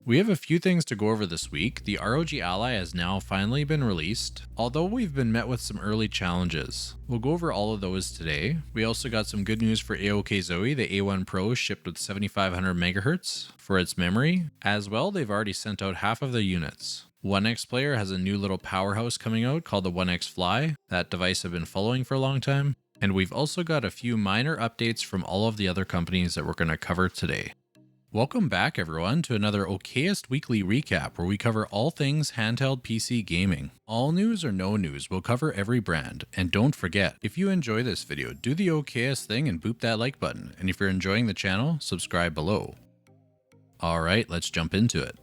We have a few things to go over this week. The ROG Ally has now finally been released, although we've been met with some early challenges. We'll go over all of those today. We also got some good news for AOKZOE. The A1 Pro shipped with 7500 MHz for its memory. As well, they've already sent out half of the units. OneXPlayer has a new little powerhouse coming out called the OneXFly. That device I've been following for a long time. And we've also got a few minor updates from all of the other companies that we're going to cover today. Welcome back everyone to another OKZOE Weekly Recap where we cover all things handheld PC gaming. All news or no news, we'll cover every brand. And don't forget, if you enjoy this video, do the OKZOE thing and boop that like button. And if you're enjoying the channel, subscribe below. Alright, let's jump into it.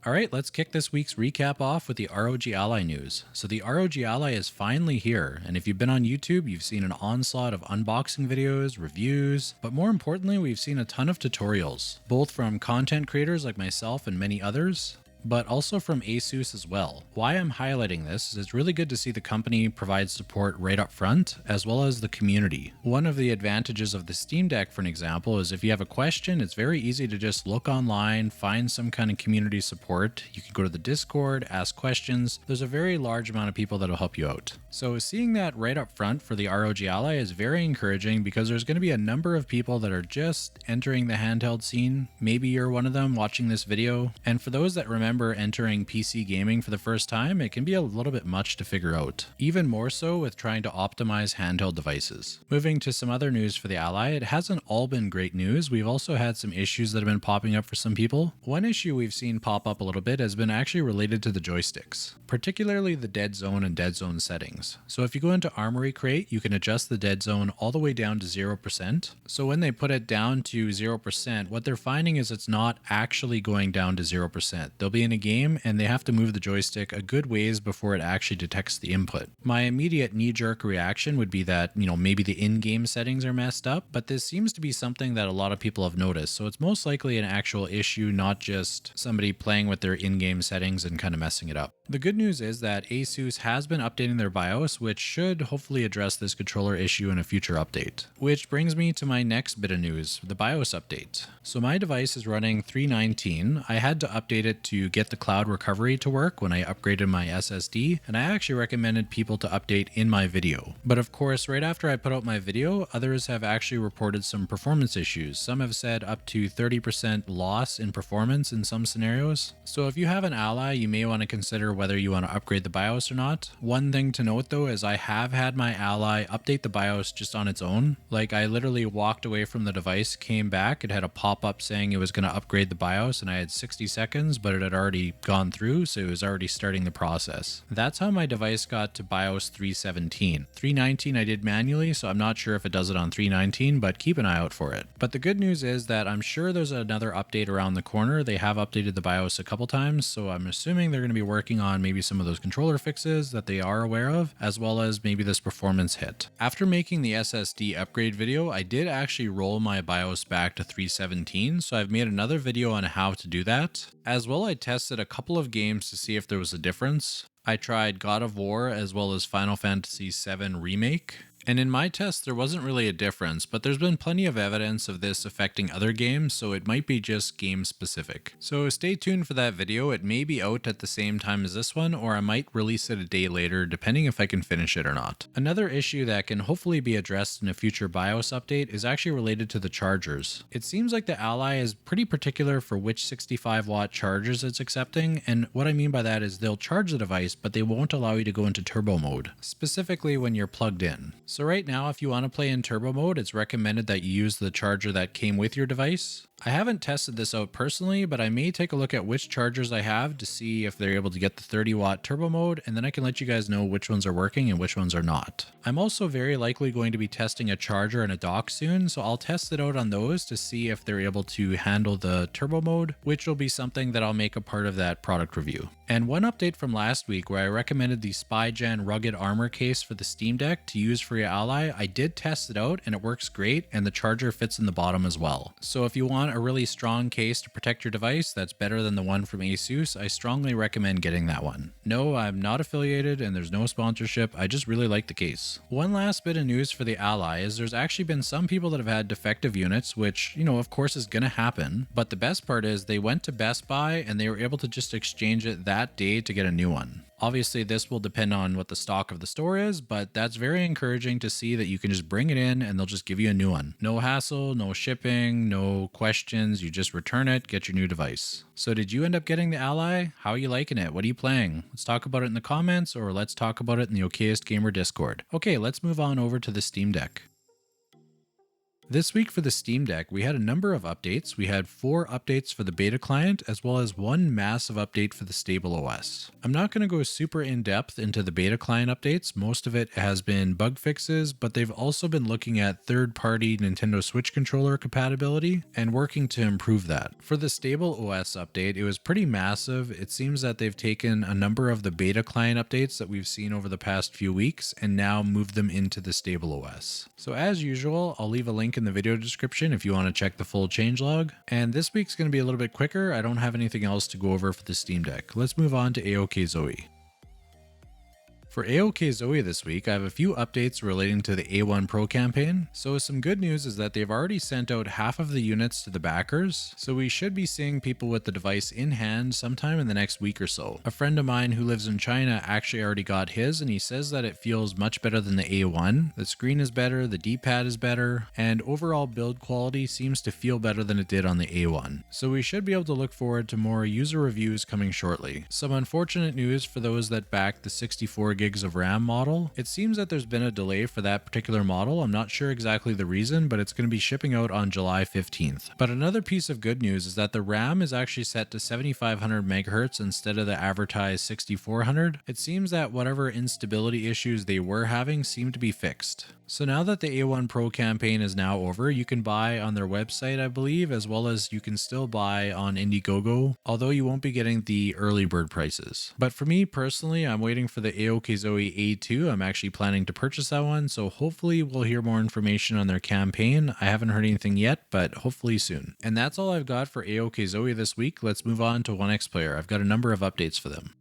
Alright, let's kick this week's recap off with the ROG Ally news. So the ROG Ally is finally here, and if you've been on YouTube, you've seen an onslaught of unboxing videos, reviews, but more importantly, we've seen a ton of tutorials, both from content creators like myself and many others, but also from ASUS as well. Why I'm highlighting this is it's really good to see the company provide support right up front, as well as the community. One of the advantages of the Steam Deck, for an example, is if you have a question, it's very easy to just look online, find some kind of community support. You can go to the Discord, ask questions. There's a very large amount of people that'll help you out. So seeing that right up front for the ROG Ally is very encouraging because there's going to be a number of people that are just entering the handheld scene. Maybe you're one of them watching this video. And for those that remember entering PC gaming for the first time, it can be a little bit much to figure out. Even more so with trying to optimize handheld devices. Moving to some other news for the Ally, it hasn't all been great news. We've also had some issues that have been popping up for some people. One issue we've seen pop up a little bit has been actually related to the joysticks, particularly the dead zone and dead zone settings. So if you go into Armory Crate, you can adjust the dead zone all the way down to 0%. So when they put it down to 0%, what they're finding is it's not actually going down to 0%. They'll be in a game and they have to move the joystick a good ways before it actually detects the input. My immediate knee-jerk reaction would be that, maybe the in-game settings are messed up, but this seems to be something that a lot of people have noticed. So it's most likely an actual issue, not just somebody playing with their in-game settings and kind of messing it up. The good news is that ASUS has been updating their BIOS, which should hopefully address this controller issue in a future update. Which brings me to my next bit of news, the BIOS update. So my device is running 3.19. I had to update it to get the cloud recovery to work when I upgraded my SSD, and I actually recommended people to update in my video. But of course, right after I put out my video, others have actually reported some performance issues. Some have said up to 30% loss in performance in some scenarios. So if you have an Ally, you may want to consider whether you want to upgrade the BIOS or not. One thing to note though is I have had my Ally update the BIOS just on its own. Like I literally walked away from the device, came back, it had a pop-up saying it was going to upgrade the BIOS and I had 60 seconds, but it had already gone through, so it was already starting the process. That's how my device got to BIOS 317. 319 I did manually, so I'm not sure if it does it on 319, but keep an eye out for it. But the good news is that I'm sure there's another update around the corner. They have updated the BIOS a couple times, so I'm assuming they're going to be working on maybe some of those controller fixes that they are aware of, as well as maybe this performance hit. After making the SSD upgrade video, I did actually roll my BIOS back to 317, so I've made another video on how to do that. As well, I tested a couple of games to see if there was a difference. I tried God of War as well as Final Fantasy VII Remake. And in my test, there wasn't really a difference, but there's been plenty of evidence of this affecting other games, so it might be just game specific. So stay tuned for that video. It may be out at the same time as this one, or I might release it a day later, depending if I can finish it or not. Another issue that can hopefully be addressed in a future BIOS update is actually related to the chargers. It seems like the Ally is pretty particular for which 65-watt chargers it's accepting, and what I mean by that is they'll charge the device, but they won't allow you to go into turbo mode, specifically when you're plugged in. So right now, if you want to play in turbo mode, it's recommended that you use the charger that came with your device. I haven't tested this out personally, but I may take a look at which chargers I have to see if they're able to get the 30-watt turbo mode, and then I can let you guys know which ones are working and which ones are not. I'm also very likely going to be testing a charger and a dock soon, so I'll test it out on those to see if they're able to handle the turbo mode, which will be something that I'll make a part of that product review. And one update from last week where I recommended the SpyGen rugged armor case for the Steam Deck to use for ROG Ally, I did test it out and it works great, and the charger fits in the bottom as well. So if you want a really strong case to protect your device that's better than the one from ASUS, I strongly recommend getting that one. No, I'm not affiliated and there's no sponsorship, I just really like the case. One last bit of news for the Ally is there's actually been some people that have had defective units, which, you know, of course is gonna happen, but the best part is they went to Best Buy and they were able to just exchange it that day to get a new one. Obviously, this will depend on what the stock of the store is, but that's very encouraging to see that you can just bring it in and they'll just give you a new one. No hassle, no shipping, no questions. You just return it, get your new device. So did you end up getting the Ally? How are you liking it? What are you playing? Let's talk about it in the comments, or let's talk about it in the Okayest Gamer Discord. Okay, let's move on over to the Steam Deck. This week for the Steam Deck, we had a number of updates. We had 4 updates for the beta client, as well as 1 massive update for the stable OS. I'm not going to go super in depth into the beta client updates. Most of it has been bug fixes, but they've also been looking at third-party Nintendo Switch controller compatibility and working to improve that. For the stable OS update, it was pretty massive. It seems that they've taken a number of the beta client updates that we've seen over the past few weeks and now moved them into the stable OS. So as usual, I'll leave a link in the video description if you want to check the full changelog. And this week's going to be a little bit quicker. I don't have anything else to go over for the Steam Deck. Let's move on to AOKZOE. For AOKZOE this week, I have a few updates relating to the A1 Pro campaign. So some good news is that they've already sent out half of the units to the backers, so we should be seeing people with the device in hand sometime in the next week or so. A friend of mine who lives in China actually already got his, and he says that it feels much better than the A1. The screen is better, the D-pad is better, and overall build quality seems to feel better than it did on the A1. So we should be able to look forward to more user reviews coming shortly. Some unfortunate news for those that back the 64 gigs of RAM model. It seems that there's been a delay for that particular model. I'm not sure exactly the reason, but it's going to be shipping out on July 15th. But another piece of good news is that the RAM is actually set to 7500 megahertz instead of the advertised 6400. It seems that whatever instability issues they were having seem to be fixed. So now that the A1 Pro campaign is now over, you can buy on their website, I believe, as well as you can still buy on Indiegogo, although you won't be getting the early bird prices. But for me personally, I'm waiting for the AOKZOE A2. I'm actually planning to purchase that one, so hopefully we'll hear more information on their campaign. I haven't heard anything yet, but hopefully soon. And that's all I've got for AOKZOE this week. Let's move on to OneXPlayer. I've got a number of updates for them.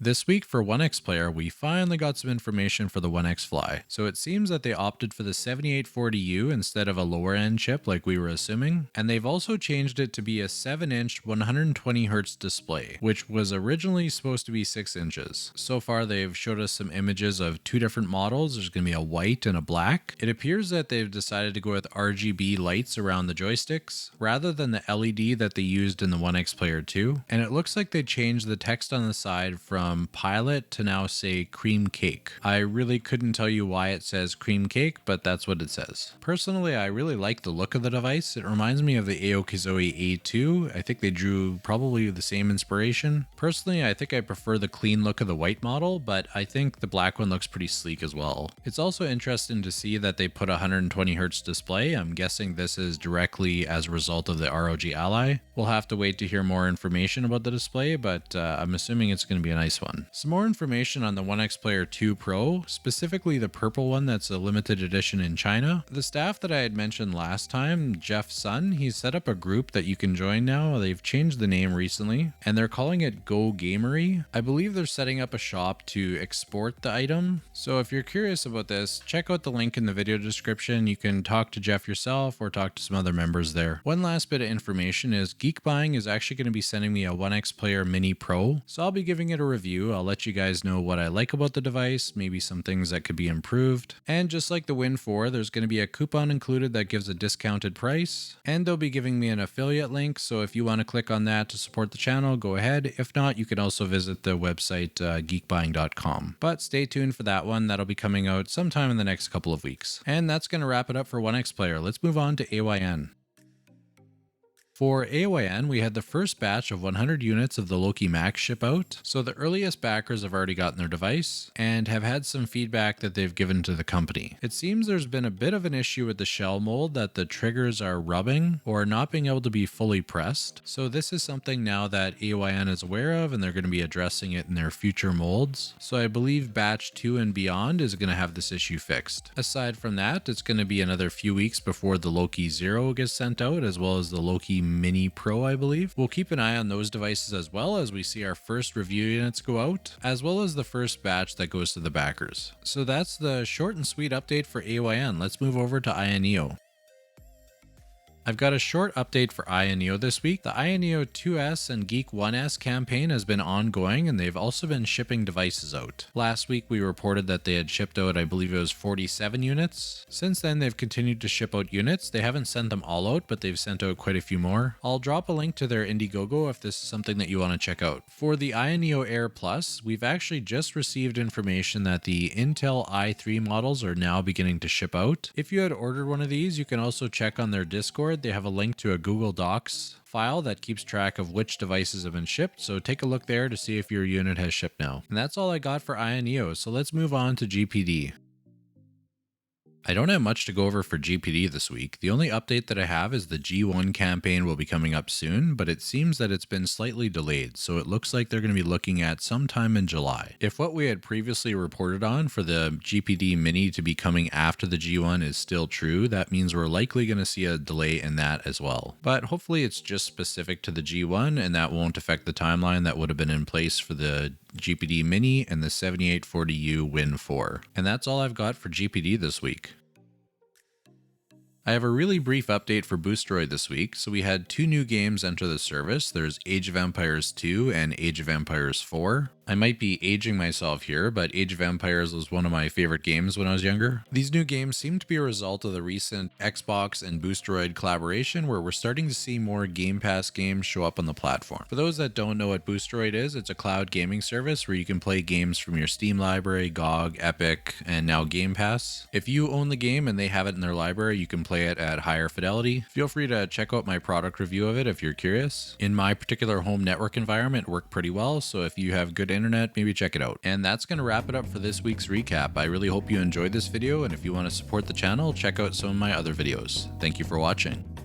This week for OneXPlayer, we finally got some information for the OneXFly. So it seems that they opted for the 7840U instead of a lower end chip like we were assuming, and they've also changed it to be a 7-inch 120Hz display, which was originally supposed to be 6 inches. So far they've showed us some images of 2 different models. There's going to be a white and a black. It appears that they've decided to go with RGB lights around the joysticks rather than the LED that they used in the OneXPlayer 2, and it looks like they changed the text on the side from Pilot to now say Cream Cake. I really couldn't tell you why it says Cream Cake, but that's what it says. Personally, I really like the look of the device. It reminds me of the AOKZOE A2. I think they drew probably the same inspiration. Personally, I think I prefer the clean look of the white model, but I think the black one looks pretty sleek as well. It's also interesting to see that they put a 120Hz display. I'm guessing this is directly as a result of the ROG Ally. We'll have to wait to hear more information about the display, but I'm assuming it's going to be a nice one. Some more information on the OneXPlayer 2 Pro, specifically the purple one that's a limited edition in China. The staff that I had mentioned last time, jeffsun, he's set up a group that you can join now. They've changed the name recently, and they're calling it Go Gamery. I believe they're setting up a shop to export the item. So if you're curious about this, check out the link in the video description. You can talk to Jeff yourself or talk to some other members there. One last bit of information is Geek Buying is actually going to be sending me a OneXPlayer Mini Pro, so I'll be giving it a review. I'll let you guys know what I like about the device, maybe some things that could be improved. And just like the Win 4, there's going to be a coupon included that gives a discounted price, and they'll be giving me an affiliate link, so if you want to click on that to support the channel, go ahead. If not, you can also visit the website geekbuying.com. But stay tuned for that one. That'll be coming out sometime in the next couple of weeks. And that's going to wrap it up for OneXPlayer. Let's move on to AYN. For AYN, we had the first batch of 100 units of the Loki Max ship out, so the earliest backers have already gotten their device and have had some feedback that they've given to the company. It seems there's been a bit of an issue with the shell mold that the triggers are rubbing or not being able to be fully pressed, so this is something now that AYN is aware of and they're going to be addressing it in their future molds. So I believe batch 2 and beyond is going to have this issue fixed. Aside from that, it's going to be another few weeks before the Loki Zero gets sent out, as well as the Loki Mini Pro, I believe. We'll keep an eye on those devices as well as we see our first review units go out, as well as the first batch that goes to the backers. So that's the short and sweet update for AYN. Let's move over to AYANEO. I've got a short update for AYANEO this week. The AYANEO 2S and Geek 1S campaign has been ongoing and they've also been shipping devices out. Last week we reported that they had shipped out, I believe it was 47 units. Since then they've continued to ship out units. They haven't sent them all out, but they've sent out quite a few more. I'll drop a link to their Indiegogo if this is something that you want to check out. For the AYANEO Air Plus, we've actually just received information that the Intel i3 models are now beginning to ship out. If you had ordered one of these, you can also check on their Discord. They have a link to a Google Docs file that keeps track of which devices have been shipped, so take a look there to see if your unit has shipped now. And that's all I got for AYANEO, so let's move on to GPD. I don't have much to go over for GPD this week. The only update that I have is the G1 campaign will be coming up soon, but it seems that it's been slightly delayed, so it looks like they're going to be looking at sometime in July. If what we had previously reported on for the GPD Mini to be coming after the G1 is still true, that means we're likely going to see a delay in that as well. But hopefully it's just specific to the G1 and that won't affect the timeline that would have been in place for the GPD Mini and the 7840U Win 4. And that's all I've got for GPD this week. I have a really brief update for Boosteroid this week. So we had 2 new games enter the service. There's Age of Empires 2 and Age of Empires 4. I might be aging myself here, but Age of Empires was one of my favorite games when I was younger. These new games seem to be a result of the recent Xbox and Boosteroid collaboration where we're starting to see more Game Pass games show up on the platform. For those that don't know what Boosteroid is, it's a cloud gaming service where you can play games from your Steam library, GOG, Epic, and now Game Pass. If you own the game and they have it in their library, you can play it at higher fidelity. Feel free to check out my product review of it if you're curious. In my particular home network environment, it worked pretty well, so if you have good internet, maybe check it out. And that's going to wrap it up for this week's recap. I really hope you enjoyed this video, and if you want to support the channel, check out some of my other videos. Thank you for watching.